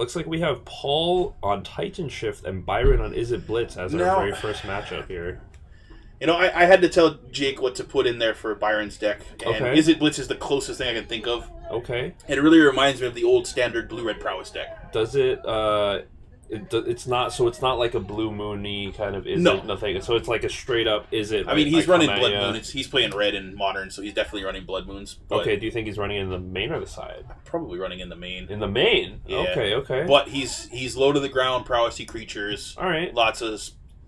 Looks like we have Paul on Titan Shift and Byron on Is It Blitz as our very first matchup here. You know, I had to tell Jake what to put in there for Byron's deck, and Okay. Is It Blitz is the closest thing I can think of. Okay. And it really reminds me of the old standard blue-red prowess deck. Does it? It's not. So it's not like a Blue Moon-y kind of. It nothing. So it's like a straight up. Is it? I mean, he's running Blood Moon. He's playing red in Modern, so he's definitely running Blood Moons. Okay. Do you think he's running in the main or the side? Probably running in the main. In the main. Yeah. Okay. But he's low to the ground, prowessy creatures. All right. Lots of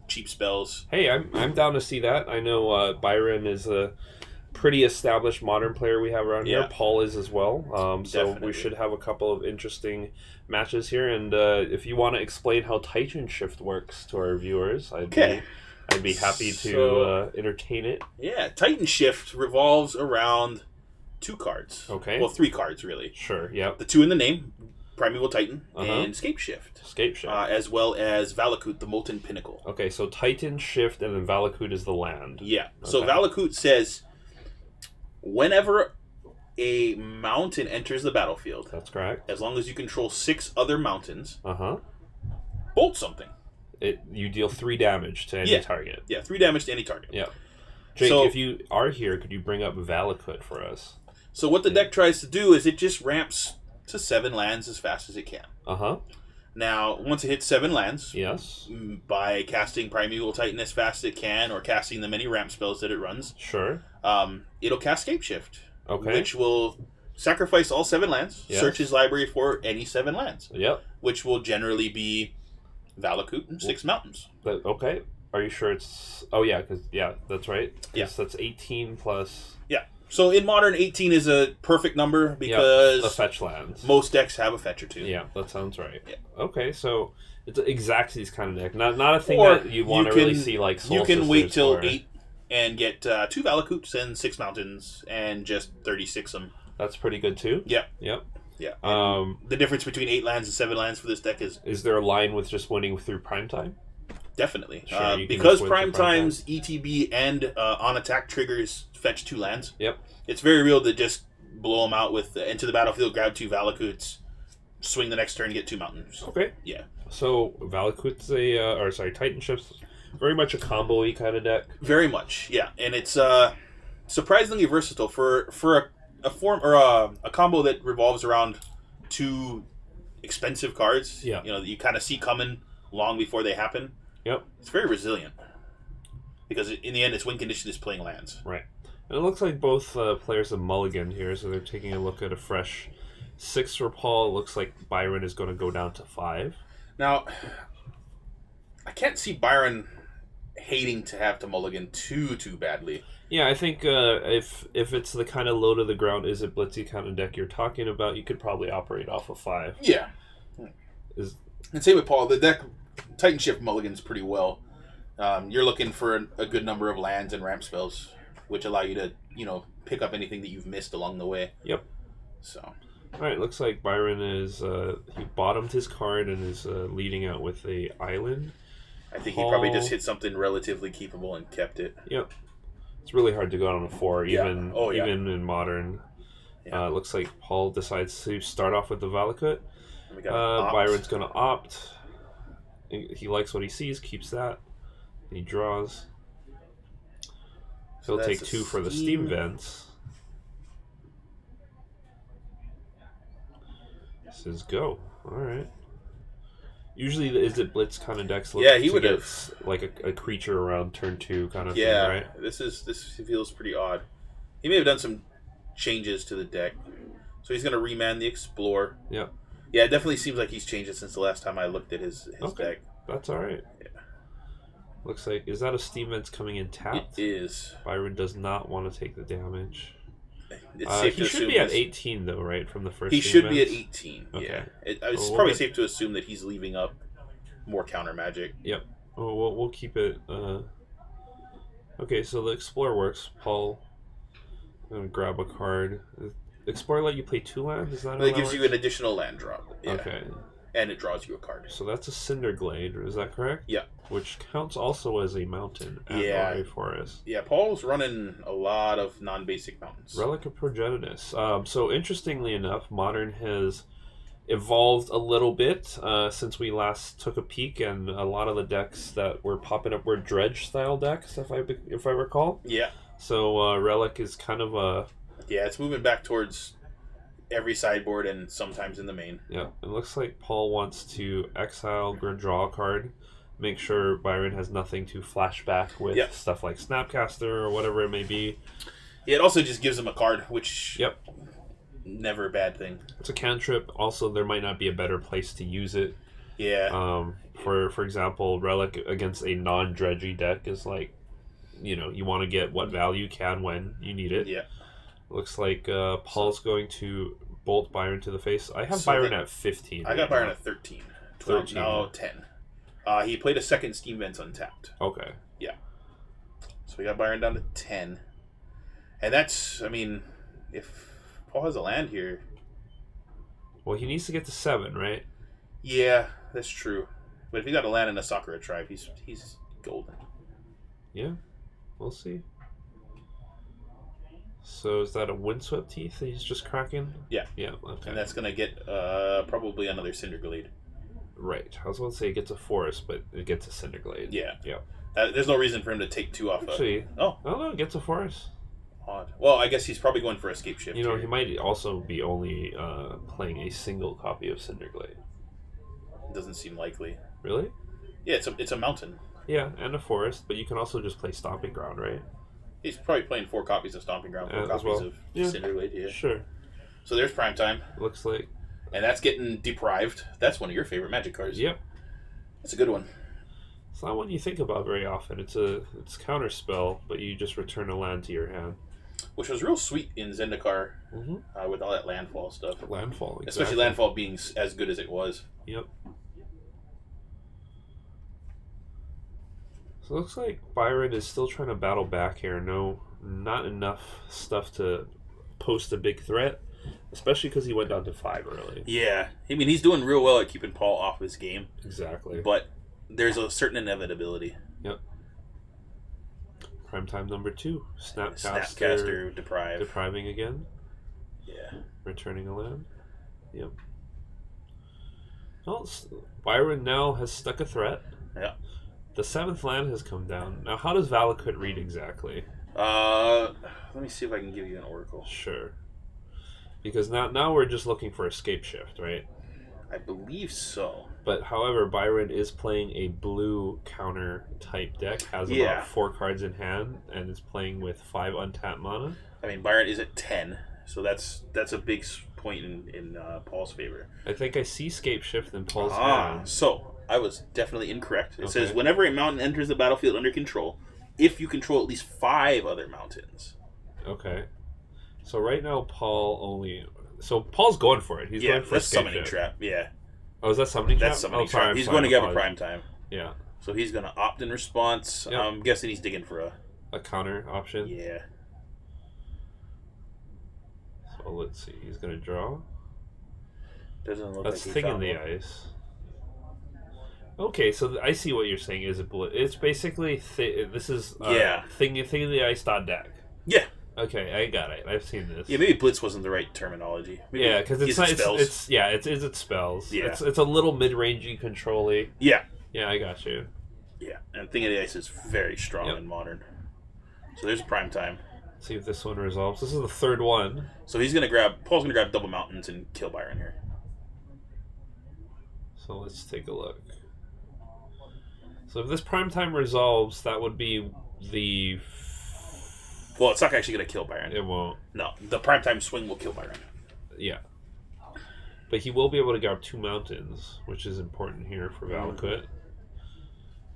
cheap spells. Hey, I'm down to see that. I know Byron is a pretty established Modern player we have around here. Paul is as well. So Definitely. we should have a couple of interesting matches here. And if you want to explain how Titan Shift works to our viewers, I'd be happy to entertain it. Yeah, Titan Shift revolves around 2 cards. Okay. Well, 3 cards, really. Sure, yeah. The 2 in the name, Primeval Titan, and Scape Shift. As well as Valakut, the Molten Pinnacle. Okay, so Titan Shift and then Valakut is the land. Yeah. So Valakut says, whenever a mountain enters the battlefield, that's correct. as long as you control 6 other mountains, bolt something. You deal 3 damage to any target. Yeah, 3 damage to any target. Yeah. Jake, if you are here, could you bring up Valakut for us? So what the deck tries to do is it just ramps to 7 lands as fast as it can. Now, once it hits 7 lands, by casting Primeval Titan as fast as it can, or casting the many ramp spells that it runs, it'll cast Scape Shift, which will sacrifice all 7 lands, search his library for any 7 lands, which will generally be Valakut and 6 mountains. Okay. Are you sure it's... Oh, yeah, because, that's right. Yes, that's 18 plus... Yeah. So in Modern, 18 is a perfect number because the fetch lands. Most decks have a fetch or 2. Yeah, that sounds right. Yeah. Okay, so it's exactly this kind of deck. Not a thing that you want to really see like Soul You can wait till or... 8 and get 2 Valakuts and 6 mountains and just 36 them. That's pretty good too. Yeah. Yep. Yeah. The difference between 8 lands and 7 lands for this deck is... Is there a line with just winning through Primetime? Definitely. Sure, because Primetime's ETB and on attack triggers fetch 2 lands. Yep. It's very real to just blow them out with into the battlefield, grab 2 Valakuts, swing the next turn, get 2 mountains. Okay. Yeah. So Valakut's Titan Shift's very much a combo-y kind of deck. Very much, yeah. And it's surprisingly versatile for a form or a combo that revolves around 2 expensive cards. Yeah. You know, that you kind of see coming long before they happen. Yep. It's very resilient. Because in the end, its win condition is playing lands. Right. And it looks like both players have mulliganed here, so they're taking a look at a fresh 6 for Paul. It looks like Byron is going to go down to 5. Now, I can't see Byron hating to have to mulligan too badly. Yeah, I think if it's the kind of low to the ground, Is It Blitzy kind of deck you're talking about, you could probably operate off of 5. Yeah. And same with Paul. The deck Titan Shift mulligans pretty well. You're looking for a good number of lands and ramp spells, which allow you to, pick up anything that you've missed along the way. Yep. So. All right, looks like Byron is he bottomed his card and is leading out with a island. I think he probably just hit something relatively keepable and kept it. Yep. It's really hard to go out on a 4, even in Modern. Yeah. Looks like Paul decides to start off with the Valakut. Byron's going to opt. He likes what he sees, keeps that. He draws. He'll take 2 for the steam vents. Says go. Alright. Usually the Is It Blitz kind of decks look he would have like a creature around turn 2 kind of thing, right? This feels pretty odd. He may have done some changes to the deck. So he's gonna remand the Explore. Yep. Yeah, it definitely seems like he's changed it since the last time I looked at his deck. That's alright. Yeah. Looks like, is that a steam vents coming in tapped? It is. Byron does not want to take the damage. It's he should be at 18 though, right? From the first. He should be at 18. Okay. Yeah. It's probably safe to assume that he's leaving up more counter magic. Yep. Oh, we'll keep it. Okay, so the Explore works. Paul, I'm gonna grab a card. Explore let you play 2 lands. Is that? It gives you an additional land drop. Yeah. Okay. And it draws you a card. So that's a Cinderglade, is that correct? Yeah. Which counts also as a mountain and a forest. Yeah, Paul's running a lot of non-basic mountains. Relic of Progenitus. So interestingly enough, Modern has evolved a little bit since we last took a peek, and a lot of the decks that were popping up were dredge style decks, if I recall. Yeah. So Relic is kind of a... Yeah, it's moving back towards every sideboard and sometimes in the main. Yeah, it looks like Paul wants to exile or draw a card, make sure Byron has nothing to flash back with stuff like Snapcaster or whatever it may be. Yeah, it also just gives him a card, which... Yep. Never a bad thing. It's a cantrip. Also, there might not be a better place to use it. Yeah. For example, Relic against a non-dredgy deck is like, you want to get what value you can when you need it. Yeah. Looks like Paul's going to bolt Byron to the face. I have Byron at 15. I got Byron at 13. 12, no, 10. He played a second Steam Vents untapped. Okay. Yeah. So we got Byron down to 10. And that's, if Paul has a land here... Well, he needs to get to 7, right? Yeah, that's true. But if he got a land in a Sakura tribe, he's golden. Yeah, we'll see. So is that a Windswept Teeth that he's just cracking? Yeah. Yeah, okay. And that's going to get probably another Cinderglade. Right. I was going to say it gets a Forest, but it gets a Cinderglade. Yeah. Yeah. There's no reason for him to take 2 off. Actually, oh no, it gets a Forest. Odd. Well, I guess he's probably going for Escape Shift. He might also be only playing a single copy of Cinderglade. Doesn't seem likely. Really? Yeah, it's a mountain. Yeah, and a forest, but you can also just play Stomping Ground, right? He's probably playing 4 copies of Stomping Ground, 4 copies of Cinderglade. Yeah, sure. So there's Prime Time. Looks like. And that's getting Deprived. That's one of your favorite Magic cards. Yep. That's a good one. It's not one you think about very often. It's counter spell, but you just return a land to your hand. Which was real sweet in Zendikar with all that landfall stuff. Landfall, exactly. Especially landfall being as good as it was. Yep. So it looks like Byron is still trying to battle back here. No, not enough stuff to post a big threat, especially because he went down to 5 early. Yeah. He's doing real well at keeping Paul off his game. Exactly. But there's a certain inevitability. Yep. Primetime number 2. Snapcaster depriving again. Yeah. Returning a land. Yep. Well, Byron now has stuck a threat. Yeah. The 7th land has come down. Now, how does Valakut read exactly? Let me see if I can give you an oracle. Sure. Because now we're just looking for Escape Shift, right? I believe so. But however, Byron is playing a blue counter type deck, has about 4 cards in hand, and is playing with 5 untapped mana. Byron is at 10, so that's a big point in Paul's favor. I think I see Escape Shift in Paul's hand. So I was definitely incorrect. It says whenever a mountain enters the battlefield under control, if you control at least 5 other mountains. Okay. So right now Paul only... So Paul's going for it. He's going for Escape Summoning Trap. Yeah. Oh, is that Summoning Trap? That's Summoning Trap. He's going to get a Prime Time. Yeah. So he's going to opt in response. Yep. I'm guessing he's digging for a counter option. Yeah. So let's see. He's going to draw. Doesn't look That's like Thing in the Ice. Okay, so I see what you're saying. It's basically this is Thing in the Ice deck. Yeah. Okay, I got it. I've seen this. Yeah, maybe Blitz wasn't the right terminology. Maybe because it's spells. It's spells. Yeah. It's a little mid-rangey control-y. Yeah. Yeah, I got you. Yeah, and Thing of the Ice is very strong and modern. So there's Prime Time. Let's see if this one resolves. This is the 3rd one. So Paul's gonna grab double mountains and kill Byron here. So let's take a look. So if this Prime Time resolves, that would be the... Well, it's not actually going to kill Byron. It won't. No, the Primetime swing will kill Byron. Yeah. But he will be able to grab 2 mountains, which is important here for Valakut.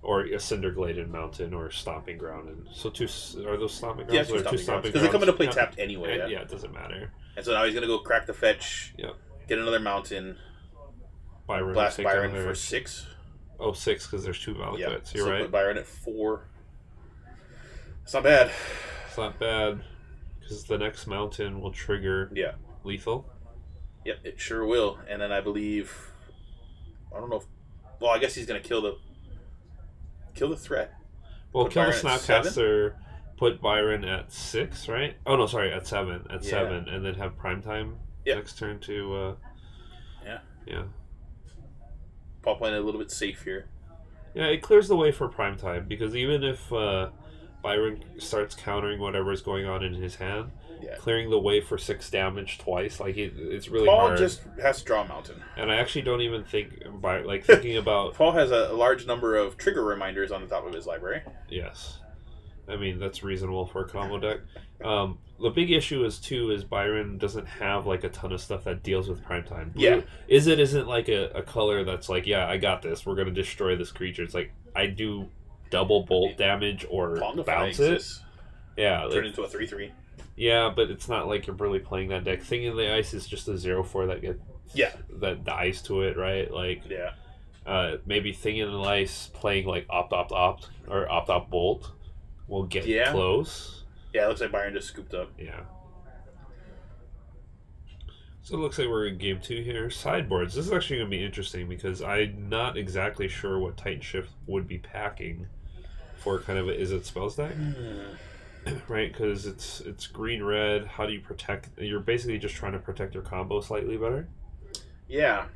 Or a Cinderglade mountain or Stomping Ground. And so are those Stomping Grounds? Yeah, 2 Stomping Grounds. Because they come into play tapped anyway. Yeah, it doesn't matter. And so now he's going to go crack the fetch, get another mountain, blast Byron for 6. Oh, 6 because there's 2 Valakuts. Yeah, You're so right. Put Byron at 4. It's not bad. It's not bad because the next mountain will trigger lethal. Yep, it sure will. And then I believe, I don't know if, well, I guess he's going to kill the threat. Well, kill the Snapcaster, put Byron at 6, right? Oh, no, sorry, at 7. At 7, and then have Primetime next turn to... Yeah. Paul playing a little bit safe here. Yeah, it clears the way for primetime, because even if Byron starts countering whatever's going on in his hand, clearing the way for 6 damage twice, like it's really hard. Paul just has to draw a mountain. And I actually don't even think, thinking about... Paul has a large number of trigger reminders on the top of his library. Yes. I mean, that's reasonable for a combo deck. The big issue is Byron doesn't have like a ton of stuff that deals with primetime. Blue, isn't like a color that's like, yeah, I got this. We're going to destroy this creature. It's like, I do double bolt damage or bounce it. Yeah. Turn into a 3/3. Yeah, but it's not like you're really playing that deck. Thing in the Ice is just a 0/4 that gets that dies to it, right? Like maybe Thing in the Ice playing like opt or opt bolt will get close. Yeah, it looks like Byron just scooped up. Yeah. So it looks like we're in game 2 here. Sideboards. This is actually going to be interesting because I'm not exactly sure what Titan Shift would be packing for kind of a Is It Spells deck. Right, because it's green-red. How do you protect? You're basically just trying to protect your combo slightly better. Yeah.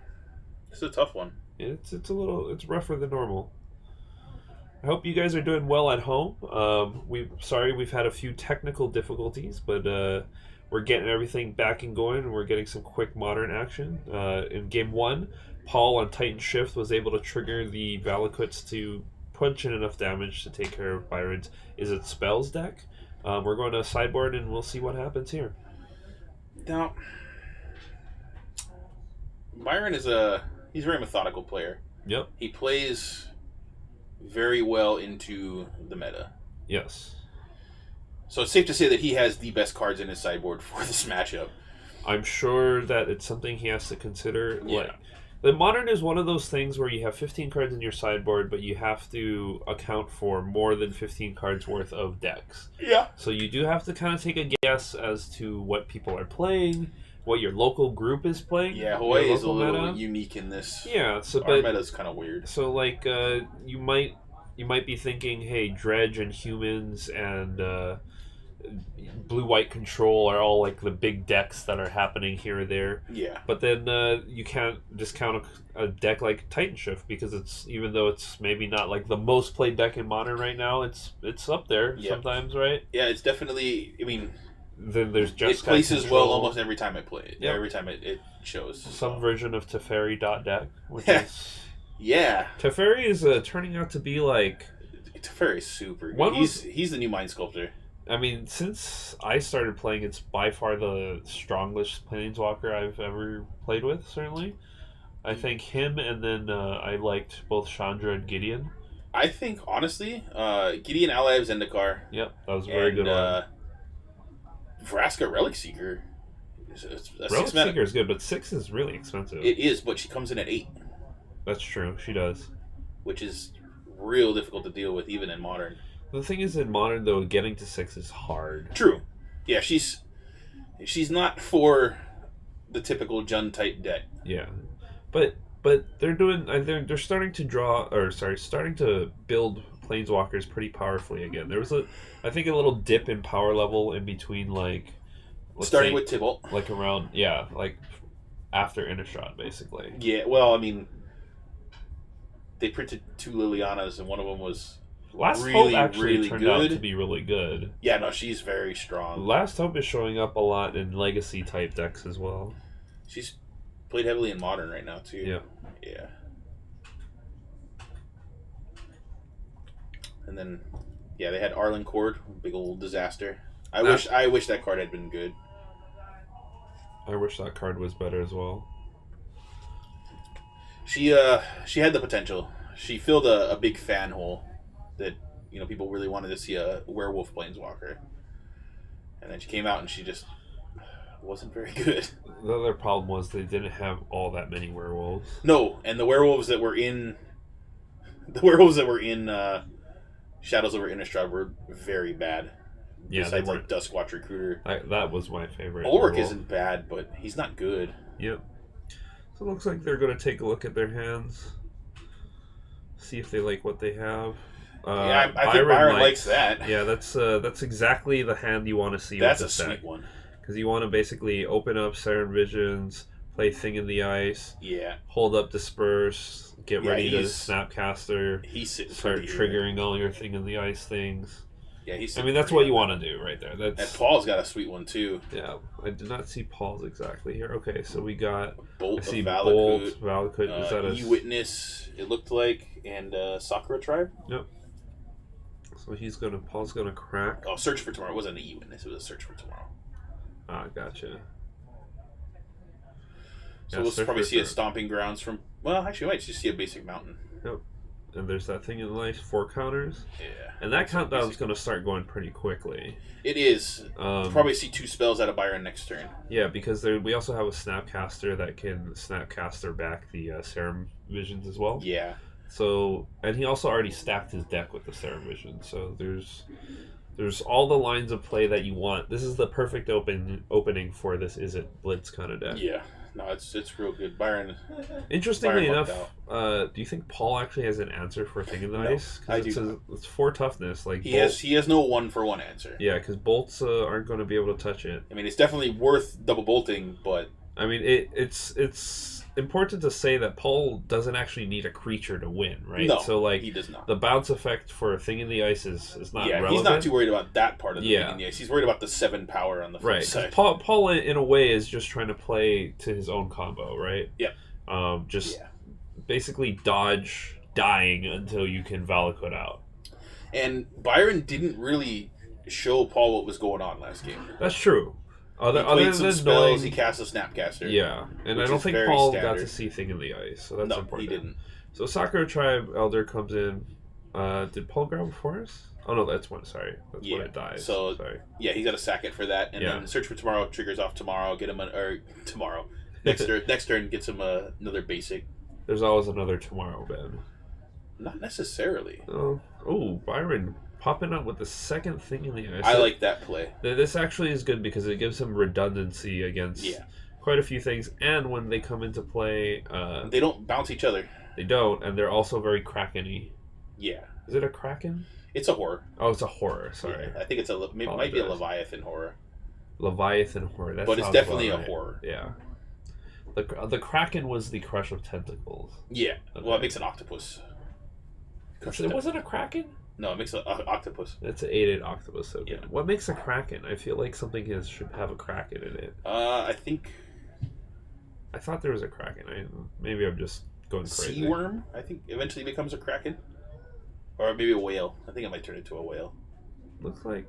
It's a tough one. It's rougher than normal. I hope you guys are doing well at home. We've had a few technical difficulties, but we're getting everything back and going, and we're getting some quick modern action. In game 1, Paul on Titan Shift was able to trigger the Valakuts to punch in enough damage to take care of Byron's Is It Spells deck. We're going to sideboard, and we'll see what happens here. Now, Byron he's a very methodical player. Yep. He plays very well into the meta. Yes. So it's safe to say that he has the best cards in his sideboard for this matchup. I'm sure that it's something he has to consider. Yeah. Like, the Modern is one of those things where you have 15 cards in your sideboard, but you have to account for more than 15 cards worth of decks. Yeah. So you do have to kind of take a guess as to what people are playing, what your local group is playing. Yeah, Hawaii is a little unique in this. Yeah, so our meta's kind of weird. So like you might be thinking, hey, Dredge and Humans and Blue-White Control are all like the big decks that are happening here or there. Yeah. But then you can't discount a deck like Titan Shift because even though it's maybe not like the most played deck in Modern right now, it's up there sometimes, right? Yeah, it's definitely. I mean, then there's just it places well almost every time I play it. Yep. Every time it shows some version of Teferi deck, which is Teferi is turning out to be like Teferi's super good. He's the new Mind Sculptor. I mean, since I started playing, it's by far the strongest Planeswalker I've ever played with, certainly. I think him, and then I liked both Chandra and Gideon. I think, honestly, Gideon ally of Zendikar. Yep, that was a very good one. Vraska Relic Seeker. Relic Seeker is good, but 6 is really expensive. It is, but she comes in at 8. That's true, she does. Which is real difficult to deal with, even in Modern. The thing is, in Modern, though, getting to 6 is hard. True. Yeah, she's not for the typical Jund type deck. Yeah, but they're starting to build Planeswalkers pretty powerfully again. There was I think a little dip in power level in between, like starting with Tybalt, like around like after Innistrad, basically. Yeah, well, I mean, they printed 2 Lilianas, and one of them was. Last Hope actually turned out to be really good. Yeah, no, she's very strong. Last Hope is showing up a lot in Legacy type decks as well. She's played heavily in Modern right now too. Yeah. Yeah. And then, they had Arlen Cord, big old disaster. I wish that card had been good. I wish that card was better as well. She had the potential. She filled a big fan hole that people really wanted to see a werewolf Planeswalker, and then she came out and she just wasn't very good. The other problem was they didn't have all that many werewolves. No, and the werewolves that were in Shadows over Innistrad were very bad. Yeah, besides like Duskwatch Recruiter. That was my favorite. Ulrich isn't bad, but he's not good. Yep. So it looks like they're going to take a look at their hands, see if they like what they have. I think Byron likes that. Yeah, that's exactly the hand you want to see. That's with this a sweet deck. one. Because you want to basically open up Siren Visions, play Thing in the Ice. Yeah. Hold up, disperse, get ready to Snapcaster. He's sitting start triggering all your Thing in the Ice things. Yeah, he's. I mean, that's what you want to do right there. And Paul's got a sweet one too. Yeah, I did not see Paul's exactly here. Okay, so we got Bolt I see of Valakut. Valakut. Is that a E-Witness? It looked like, and Sakura Tribe. Yep. So Paul's gonna crack. Oh, Search for Tomorrow. It wasn't an E-Witness. It was a Search for Tomorrow. Ah, gotcha. So we'll probably see a Stomping Grounds from. Well, actually, we might just see a basic mountain. Yep. And there's that Thing in Life 4 counters. Yeah. And that countdown's going to start going pretty quickly. It is. Probably see 2 spells out of Byron next turn. Yeah, because we also have a Snapcaster that can Snapcaster back the Serum Visions as well. Yeah. So, and he also already stacked his deck with the Serum Vision. So there's all the lines of play that you want. This is the perfect opening for this Is It Blitz kind of deck. Yeah. No, it's real good. Byron. Interestingly enough, do you think Paul actually has an answer for Thing in the Ice? I do. It's 4 toughness. Like he has no 1-for-1 answer. Yeah, because bolts aren't going to be able to touch it. I mean, it's definitely worth double bolting, but I mean, it's important to say that Paul doesn't actually need a creature to win, right? No, so like he does not. The bounce effect for Thing in the Ice is not relevant. He's not too worried about that part of the Thing in the Ice. He's worried about the 7 power on the flip side. Paul in a way is just trying to play to his own combo, right? Yeah. Basically dodge dying until you can Valakut out. And Byron didn't really show Paul what was going on last game. That's true. He played some spells, he cast a Snapcaster. Yeah, and I don't think Paul got to see Thing in the Ice, so that's important. No, he didn't. So Sakura Tribe Elder comes in. Did Paul grab a forest? Oh no, that's when. Sorry, that's when it dies. So sorry. Yeah, he's got to sack it for that, and then Search for Tomorrow triggers off tomorrow. Get him tomorrow. Next turn gets him another basic. There's always another tomorrow, Ben. Not necessarily. Oh, Byron popping up with the second Thing in the Ice. I like that play. This actually is good because it gives him redundancy against quite a few things, and when they come into play, they don't bounce each other. They don't, and they're also very Kraken-y. Yeah. Is it a Kraken? It's a horror. Oh, it's a horror. Sorry. Yeah, I think it might be a Leviathan horror. Leviathan horror. But it's definitely a horror. Yeah. The Kraken was the Crush of Tentacles. Yeah. Okay. Well, it makes an octopus. It wasn't a Kraken? No, it makes an octopus. It's an 8/8 octopus. Okay. Yeah. What makes a Kraken? I feel like something should have a Kraken in it. I thought there was a Kraken. Maybe I'm just going crazy. Sea worm, I think, eventually becomes a Kraken. Or maybe a whale. I think it might turn into a whale. Looks like...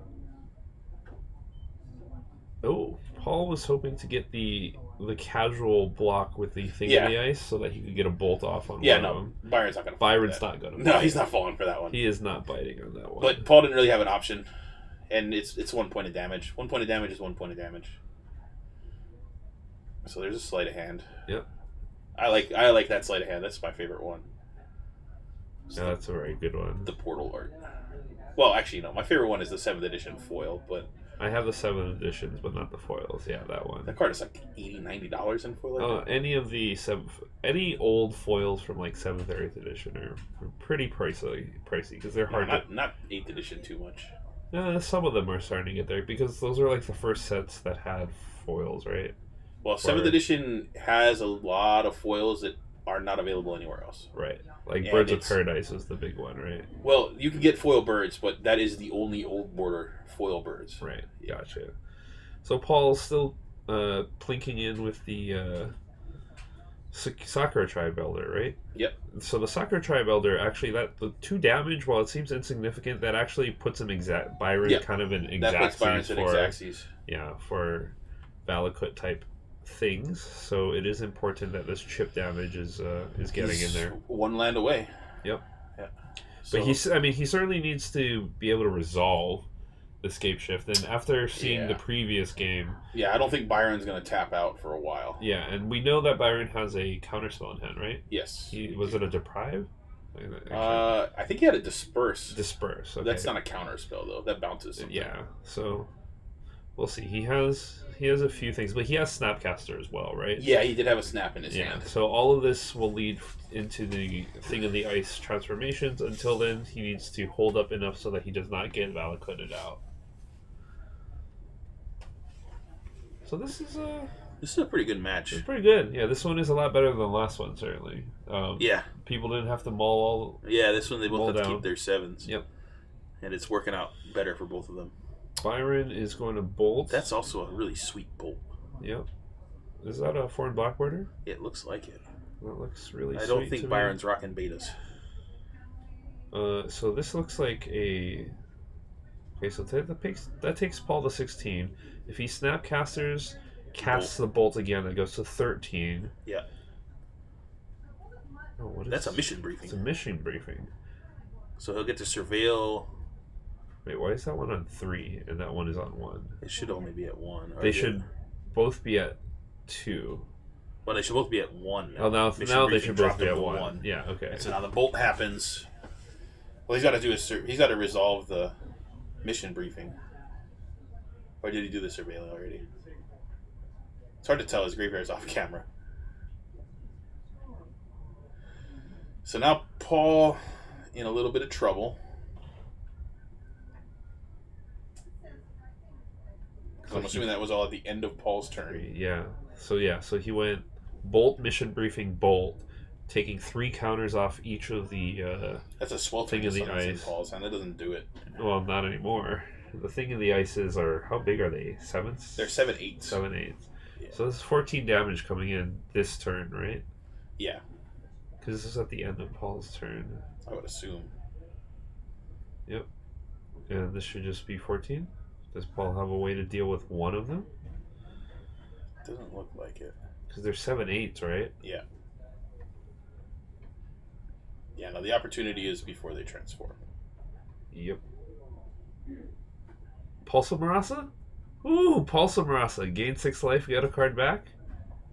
Oh, Paul was hoping to get the casual block with the Thing in the Ice so that he could get a bolt off on one of them. Byron's not going to Byron's not going to. No, he's not falling for that one. He is not biting on that one. But Paul didn't really have an option. And it's 1 point of damage. 1 point of damage is 1 point of damage. So there's a sleight of hand. Yep. I like that sleight of hand. That's my favorite one. Yeah, that's a very good one. The portal art. Well, actually, no. My favorite one is the 7th edition foil, but... I have the 7th editions, but not the foils. Yeah, that one. That card is like $80, $90 in foil. Any of the any old foils from like 7th or 8th edition are pretty pricey because they're hard. Not 8th edition too much. Some of them are starting to get there because those are like the first sets that had foils, right? Well, 7th edition has a lot of foils that are not available anywhere else. Right. Like Birds of Paradise is the big one, right? Well, you can get foil birds, but that is the only old border foil birds. Right. Gotcha. So Paul's still plinking in with the Sakura Tribe Elder, right? Yep. So the Sakura Tribe Elder, actually, the 2 damage, while it seems insignificant, that actually puts him Byron kind of in Exaxes. That puts Byron in Exaxes. Yeah, for Valakut type things. So it is important that this chip damage is getting in there. 1 land away. Yep. Yeah. So, but he certainly needs to be able to resolve the scape shift. And after seeing the previous game, I don't think Byron's going to tap out for a while. Yeah, and we know that Byron has a counterspell in hand, right? Yes. Was it a deprive? I think he had a disperse. Disperse. Okay. That's not a counterspell though. That bounces something. Yeah. So we'll see. He has a few things, but he has Snapcaster as well, right? Yeah, he did have a snap in his hand. So all of this will lead into the Thing in the Ice transformations. Until then, he needs to hold up enough so that he does not get Valakutted out. So this is This is a pretty good match. It's pretty good. Yeah, this one is a lot better than the last one, certainly. Yeah. People didn't have to maul all. Yeah, this one they both have to keep their 7s. Yep. And it's working out better for both of them. Byron is going to bolt. That's also a really sweet bolt. Yep. Is that a foreign black border? It looks like it. That looks really sweet. I don't think Byron's rocking betas. So this looks like a... Okay, so that takes Paul to 16. If he snapcasters, casts the bolt again, it goes to 13. Yeah. Oh, that's a mission briefing. It's a mission briefing. So he'll get to surveil... Wait, why is that one on 3 and that one is on 1? It should only be at 1. They should both be at 2. Well, they should both be at 1 now. Oh, now they should both be at 1. Yeah, okay. And so now the bolt happens. Well, he's got to do he's got to resolve the mission briefing. Or did he do the surveilling already? It's hard to tell. His graveyard's off camera. So now Paul in a little bit of trouble. I'm assuming that was all at the end of Paul's turn. Yeah. So he went bolt, mission briefing, bolt, taking 3 counters off each of the that's a swell thing in the ice. Paul's hand. That doesn't do it. Well, not anymore. The thing in the ices are, how big are they? 7s? They're 7/8. 7/8. Yeah. So this is 14 damage coming in this turn, right? Yeah. Because this is at the end of Paul's turn. I would assume. Yep. And this should just be 14? Does Paul have a way to deal with one of them? Doesn't look like it. Because they're 7/8s, right? Yeah. Yeah, no, the opportunity is before they transform. Yep. Pulsa Marasa? Ooh, Pulsa Marasa. Gain 6 life, get a card back.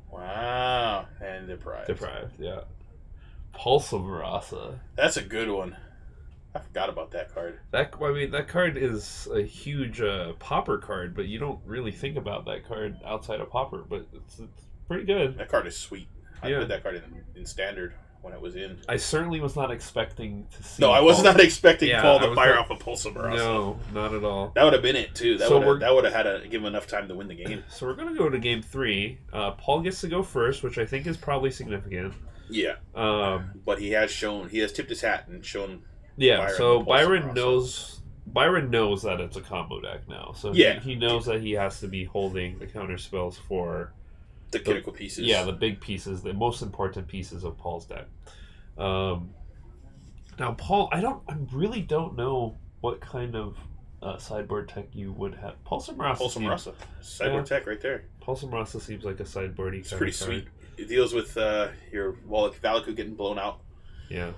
Wow. And deprived. Deprived, yeah. Pulsa Marasa. That's a good one. I forgot about that card. That card is a huge popper card, but you don't really think about that card outside of popper, but it's pretty good. That card is sweet. I played that card in standard when it was in. I certainly was not expecting to see. No, I was not expecting Paul to fire off a Pulsa Marasa. No, not at all. That would have been it too. That would have had to give him enough time to win the game. So we're gonna go to game 3. Paul gets to go first, which I think is probably significant. Yeah. But he has tipped his hat and shown. Yeah. So Byron knows that it's a combo deck now. So he knows that he has to be holding the counter spells for the critical pieces. Yeah, the big pieces, the most important pieces of Paul's deck. Now, Paul, I really don't know what kind of sideboard tech you would have. Pulsa Marasa. Sideboard tech right there. Pulsa Marasa seems like a sideboardy. It's pretty sweet. It deals with your Valakut getting blown out. Yeah.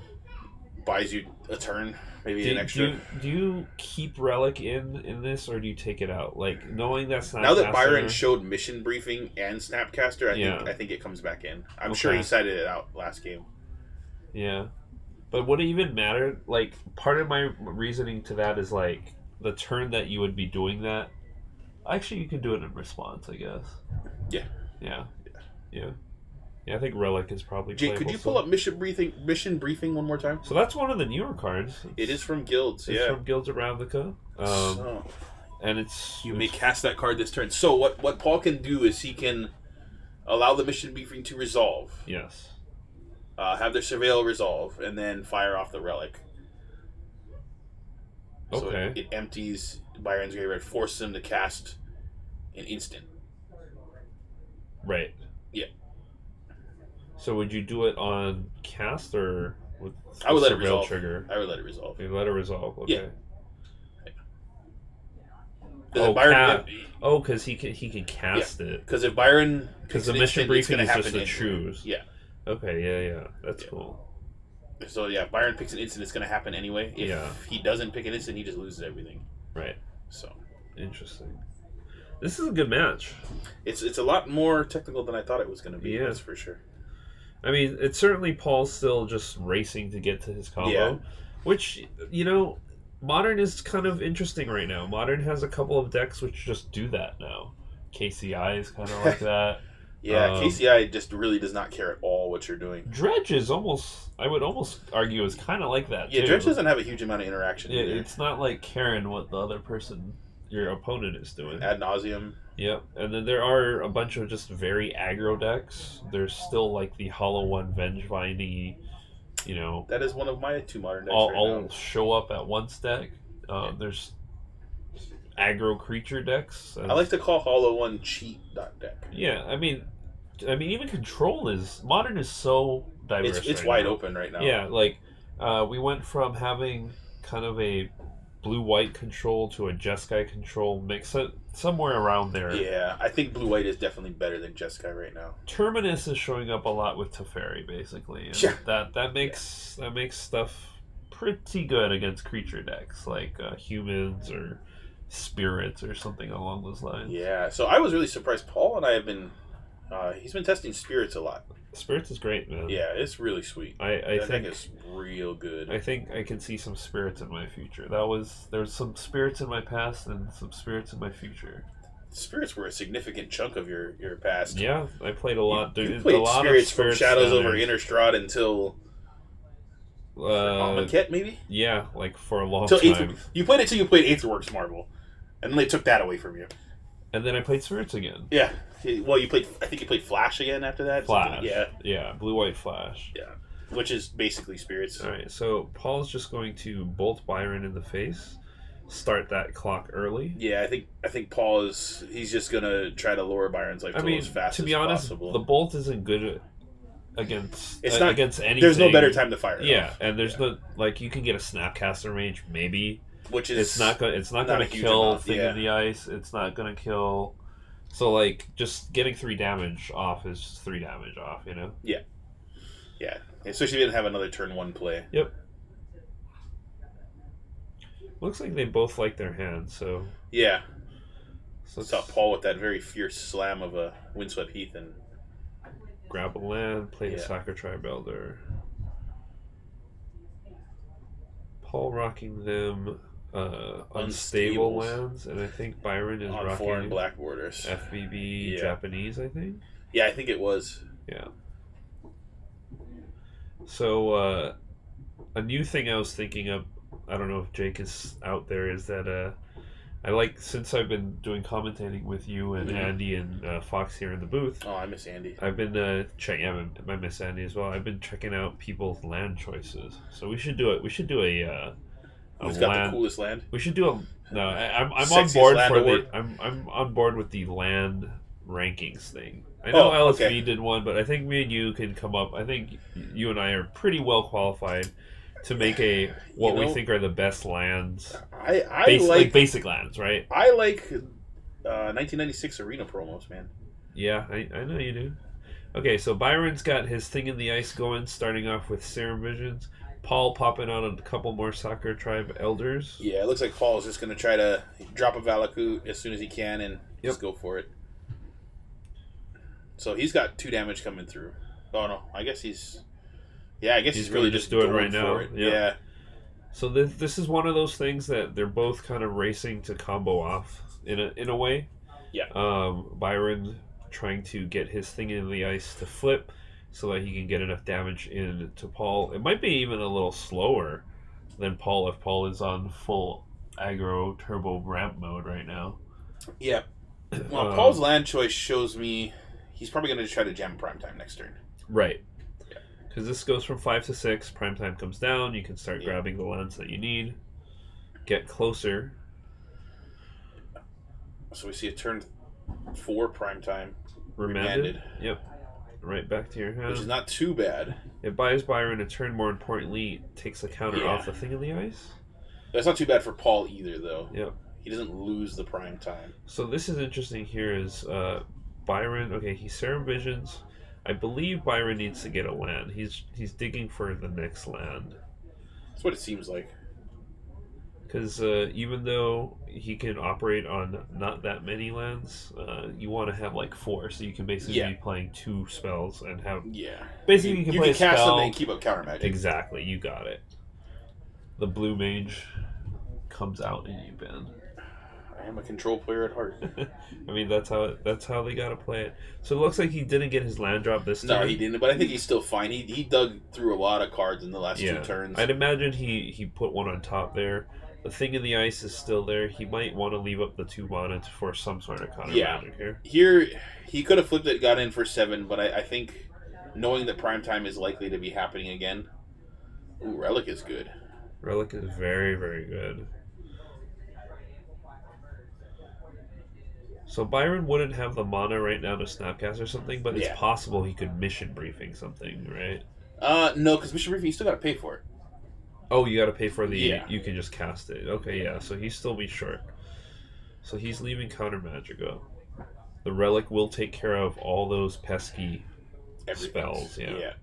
Buys you a turn, maybe an extra. Do you keep Relic in this, or do you take it out? Like, knowing that Snapcaster... Now that Byron showed Mission Briefing and Snapcaster, I think it comes back in. I'm sure he cited it out last game. Yeah. But would it even matter? Like, part of my reasoning to that is, like, the turn that you would be doing that... Actually, you can do it in response, I guess. Yeah. Yeah. Yeah, I think Relic is probably Jake, could you pull up Mission Briefing one more time? So that's one of the newer cards. It is from Guilds, It's from Guilds of Ravnica. And it's... You may cast that card this turn. So what Paul can do is he can allow the Mission Briefing to resolve. Yes. Have their Surveil resolve, and then fire off the Relic. So it empties Byron's graveyard, forces him to cast an instant. Right. Yeah. So would you do it on cast or with I would let it resolve. Trigger? I would let it resolve. You let it resolve. Okay. Yeah. Because he can cast it. Because if Byron, because the mission briefing is just a choose. Yeah. Okay. Yeah. That's cool. So if Byron picks an instant, it's going to happen anyway. If he doesn't pick an instant, he just loses everything. Right. So interesting. This is a good match. It's a lot more technical than I thought it was going to be. That's for sure. I mean, it's certainly Paul's still just racing to get to his combo, which, Modern is kind of interesting right now. Modern has a couple of decks which just do that now. KCI is kind of like that. KCI just really does not care at all what you're doing. Dredge is I would almost argue, is kind of like that, too. Dredge doesn't have a huge amount of interaction either. It's not like caring what the other person your opponent is doing. Ad nauseum. Yep, and then there are a bunch of just very aggro decks. There's still like the Hollow One Vengevine, you know. That is one of my 2 modern decks I'll show up at once deck. There's aggro creature decks. I like to call Hollow One cheat deck. Yeah, I mean, even control is modern is so diverse. It's wide open right now. Yeah, like we went from having kind of a blue-white control to a Jeskai control mix, somewhere around there. Yeah, I think blue-white is definitely better than Jeskai right now. Terminus is showing up a lot with Teferi, basically. And yeah. That makes stuff pretty good against creature decks like humans or spirits or something along those lines. Yeah, so I was really surprised. Paul and I have been he's been testing spirits a lot. Spirits is great, man. Yeah, it's really sweet. I think it's real good. I think I can see some spirits in my future. There's some spirits in my past and some spirits in my future. Spirits were a significant chunk of your past. Yeah, I played a lot. You played a lot spirits of from Shadows over Innistrad until Amonkhet, maybe? Yeah, like for a long time. You played it till you played Aetherworks Marvel, and then they took that away from you. And then I played spirits again. Yeah. Well, I think you played Flash again after that. Flash. Yeah, blue-white Flash. Yeah, which is basically spirits. All right, so Paul's just going to bolt Byron in the face, start that clock early. Yeah, I think Paul he's just gonna try to lower Byron's life as fast as possible. To be honest, the bolt isn't good against anything. There's no better time to fire it off. And there's no you can get a Snapcaster Mage maybe, which is it's not gonna kill Thing in the Ice. It's not gonna kill. So like just getting 3 damage off is just 3 damage off, you know. Yeah. Especially if you didn't have another turn 1 play. Yep. Looks like they both like their hands, so yeah. So saw Paul with that very fierce slam of a Windswept Heath and grab a land, play the Sacred Tribe Elder. Paul rocking them unstable lands, and I think Byron is on rocking 4 and black borders. FBB Japanese, I think. Yeah, I think it was. Yeah. So a new thing I was thinking of, I don't know if Jake is out there, is that since I've been doing commentating with you and Andy and Fox here in the booth. Oh, I miss Andy. I've been checking. I miss Andy as well. I've been checking out people's land choices. So we should do it. We should do a. Who's got the coolest land? We should do a. No, I'm on board for the. I'm on board with the land rankings thing. I know LSV did one, but I think me and you can come up. I think you and I are pretty well qualified to make what we think are the best lands. I like basic lands, right? I like 1996 Arena promos, man. Yeah, I know you do. Okay, so Byron's got his Thing in the Ice going, starting off with Serum Visions. Paul popping out a couple more Sacred Tribe Elders. Yeah, it looks like Paul's just going to try to drop a Valakut as soon as he can and just go for it. So he's got 2 damage coming through. Oh no, I guess he's really just doing it right now. Yeah. So this is one of those things that they're both kind of racing to combo off in a way. Yeah. Byron trying to get his Thing in the Ice to flip so that he can get enough damage into Paul. It might be even a little slower than Paul if Paul is on full aggro turbo ramp mode right now. Yeah. Well, Paul's land choice shows me he's probably going to try to jam Primetime next turn. Right. Because this goes from 5 to 6, Primetime comes down, you can start grabbing the lands that you need. Get closer. So we see a turn 4 Primetime. Remanded. Yep. Right back to your hand. Which is not too bad. It buys Byron a turn, more importantly, takes a counter off the Thing in the Ice. That's not too bad for Paul either, though. Yep. He doesn't lose the Primetime. So this is interesting here is Byron, he Serum Visions. I believe Byron needs to get a land. He's digging for the next land. That's what it seems like. Because even though he can operate on not that many lands, you want to have like 4, so you can basically be playing 2 spells and have... Yeah. Basically, you can play a spell. Cast them and keep up counter magic. Exactly, you got it. The blue mage comes out in you, Ben. I am a control player at heart. I mean, that's how they gotta play it. So it looks like he didn't get his land drop this turn. No, he didn't, but I think he's still fine. He dug through a lot of cards in the last 2 turns. I'd imagine he put one on top there. The Thing in the Ice is still there. He might want to leave up the 2 mana to force some sort of counter magic here. Here, he could have flipped it, got in for 7, but I think knowing that prime time is likely to be happening again. Ooh, Relic is good. Relic is very, very good. So Byron wouldn't have the mana right now to Snapcast or something, but it's possible he could Mission Briefing something, right? No, because Mission Briefing, you still got to pay for it. Oh, you got to pay for the... Yeah. You can just cast it. Okay, yeah, so he'd still be short. So he's leaving Counter Magica. The Relic will take care of all those pesky spells, yeah.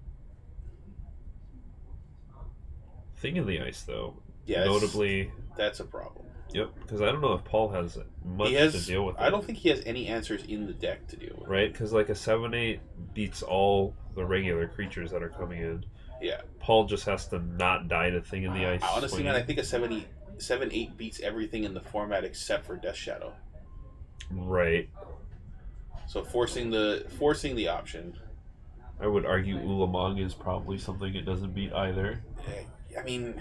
Thing in the Ice, though. Yeah, notably... That's a problem. Yep, because I don't know if Paul has much to deal with. I don't think he has any answers in the deck to deal with. Right, because like a 7/8 beats all the regular creatures that are coming in. Yeah. Paul just has to not die to Thing in the Ice. Honestly, man, I think a 7/8 beats everything in the format except for Death Shadow. Right. So forcing the option. I would argue Ulamog is probably something it doesn't beat either. I mean,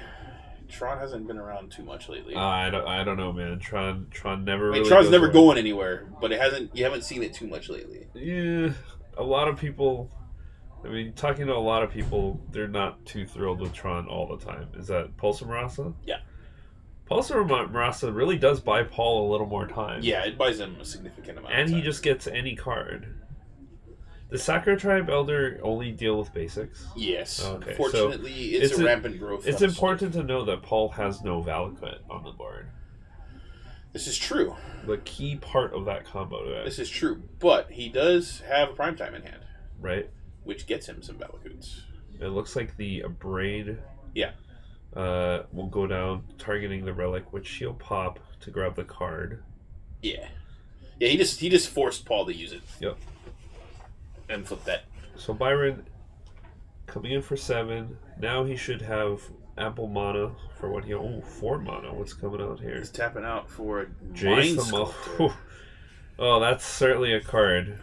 Tron hasn't been around too much lately. I don't know, man. Tron never. I mean, Tron's never going anywhere, but you haven't seen it too much lately. Yeah, a lot of people. I mean, talking to a lot of people, they're not too thrilled with Tron all the time. Is that Pulsar Marasa? Yeah. Pulsar Marasa really does buy Paul a little more time. Yeah, it buys him a significant amount. And he just gets any card. Does Sakura Tribe Elder only deal with basics? Yes. Okay. Fortunately, so it's a rampant growth. It's important to know that Paul has no Valakut on the board. This is true. The key part of that combo deck. This is true, but he does have Primetime in hand. Right. Which gets him some Valakuts. It looks like the Abrade will go down, targeting the Relic, which he'll pop to grab the card. Yeah. Yeah, he just forced Paul to use it. Yep. And flip that. So Byron coming in for 7. Now he should have ample mana for what he... Oh, 4 mana. What's coming out here? He's tapping out for Jace the Sculptor. Oh, that's certainly a card.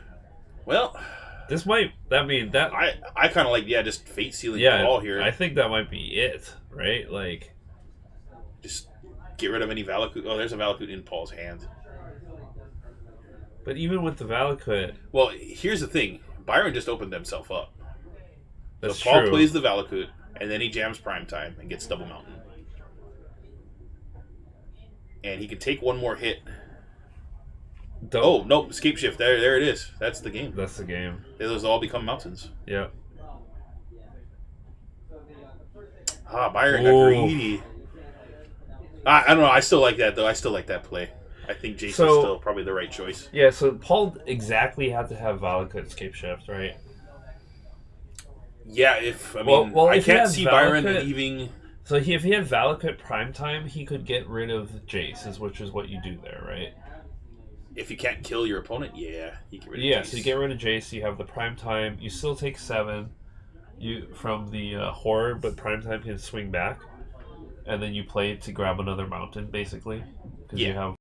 Well... This might... I mean, that... I kind of like, just Fate Sealing Paul here. I think that might be it, right? Like... Just get rid of any Valakut. Oh, there's a Valakut in Paul's hand. But even with the Valakut... Well, here's the thing. Byron just opened himself up. That's so Paul true. plays the Valakut, and then he jams Primetime and gets Double Mountain. And he can take one more hit. Oh, no, Escape Shift. There it is. That's the game. That's the game. Those all become mountains. Yeah. Byron got greedy. I don't know. I still like that, though. I still like that play. I think Jason's still probably the right choice. Yeah, so Paul exactly had to have Valakut Escape Shift, right? Yeah, I can't see Byron leaving... So if he had Valakut Primetime, he could get rid of Jace, which is what you do there, right? If you can't kill your opponent, you get rid of Jace. Yeah, so you get rid of Jace, you have the Primetime, you still take 7 from the Horror, but Primetime can swing back, and then you play to grab another mountain, basically, because you have